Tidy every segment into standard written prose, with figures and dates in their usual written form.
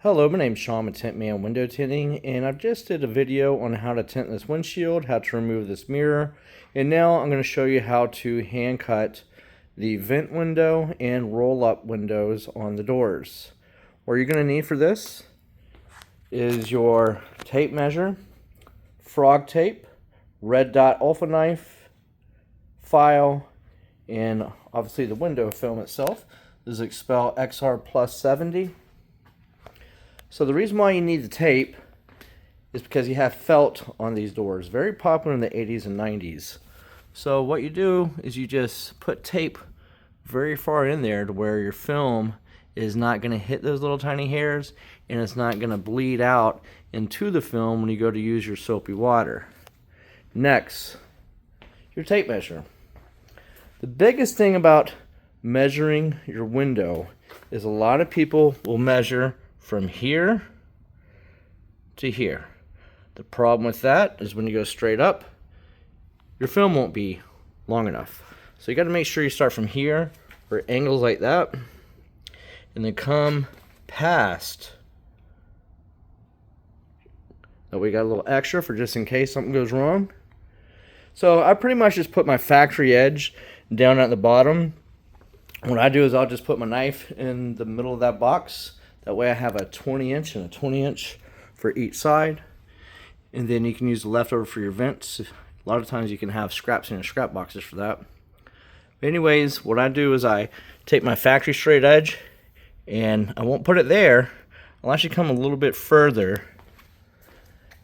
Hello, my name's Sean with Tint Man Window Tinting, and I've just did a video on how to tint this windshield, how to remove this mirror, and now I'm going to show you how to hand cut the vent window and roll up windows on the doors. What you're going to need for this is your tape measure, frog tape, red dot alpha knife, file, and obviously the window film itself. This is XPEL XR Plus 70. So the reason why you need the tape is because you have felt on these doors. Very popular in the 80s and 90s. So what you do is you just put tape very far in there to where your film is not going to hit those little tiny hairs, and it's not going to bleed out into the film when you go to use your soapy water. Next, your tape measure. The biggest thing about measuring your window is a lot of people will measure from here to here. The problem with that is when you go straight up, your film won't be long enough. So you got to make sure you start from here or angles like that, and then come past. Now we got a little extra for just in case something goes wrong. So I pretty much just put my factory edge down at the bottom. What I do is I'll just put my knife in the middle of that box. That way I have a 20-inch and a 20-inch for each side. And then you can use the leftover for your vents. A lot of times you can have scraps in your scrap boxes for that. But anyways, what I do is I take my factory straight edge, and I won't put it there. I'll actually come a little bit further.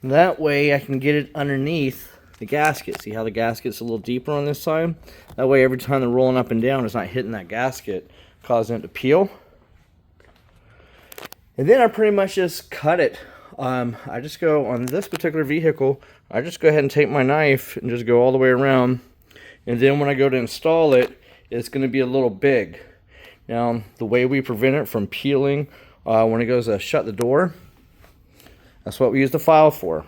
That way I can get it underneath the gasket. See how the gasket's a little deeper on this side? That way every time they're rolling up and down, it's not hitting that gasket, causing it to peel. And then I pretty much just cut it. I just go on this particular vehicle, I just go ahead and take my knife and just go all the way around. And then when I go to install it, it's going to be a little big. Now, the way we prevent it from peeling when it goes to shut the door, that's what we use the file for.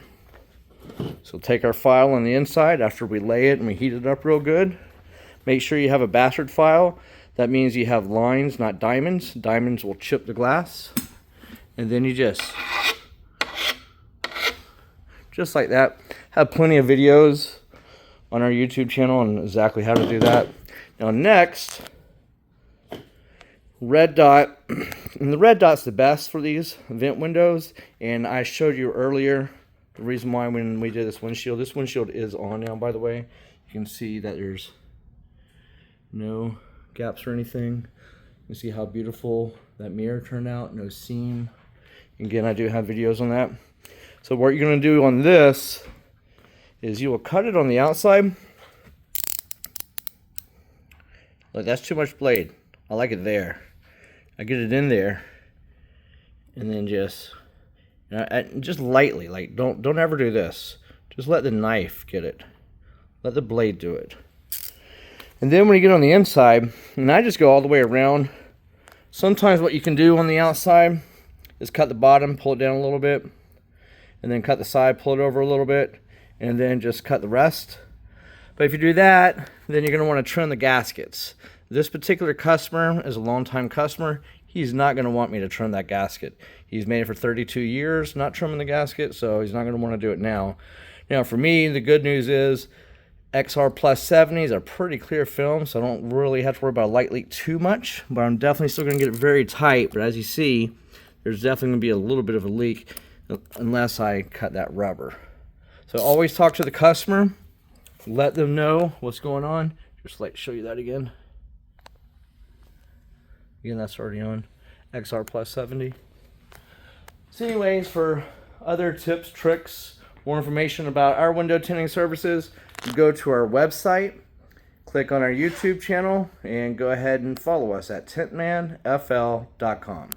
So take our file on the inside after we lay it and we heat it up real good. Make sure you have a bastard file. That means you have lines, not diamonds. Diamonds will chip the glass. And then you just like that. Have plenty of videos on our YouTube channel on exactly how to do that. Now next, red dot. And the red dot's the best for these vent windows. And I showed you earlier the reason why when we did this windshield is on now, by the way. You can see that there's no gaps or anything. You can see how beautiful that mirror turned out, no seam. Again, I do have videos on that. So what you're going to do on this is you will cut it on the outside. Look, that's too much blade. I like it there. I get it in there, and then just lightly. Like don't ever do this. Just let the knife get it. Let the blade do it. And then when you get on the inside, and I just go all the way around. Sometimes what you can do on the outside is cut the bottom, pull it down a little bit, and then cut the side, pull it over a little bit, and then just cut the rest. But if you do that, then you're going to want to trim the gaskets. This particular customer is a long-time customer. He's not going to want me to trim that gasket. He's made it for 32 years, not trimming the gasket, so he's not going to want to do it now. Now, for me, the good news is XR Plus 70 is a pretty clear film, so I don't really have to worry about a light leak too much, but I'm definitely still going to get it very tight. But as you see, there's definitely going to be a little bit of a leak unless I cut that rubber. So always talk to the customer. Let them know what's going on. Just like to show you that again. Again, that's already on XR Plus 70. So anyways, for other tips, tricks, more information about our window tinting services, you go to our website, click on our YouTube channel, and go ahead and follow us at tintmanfl.com.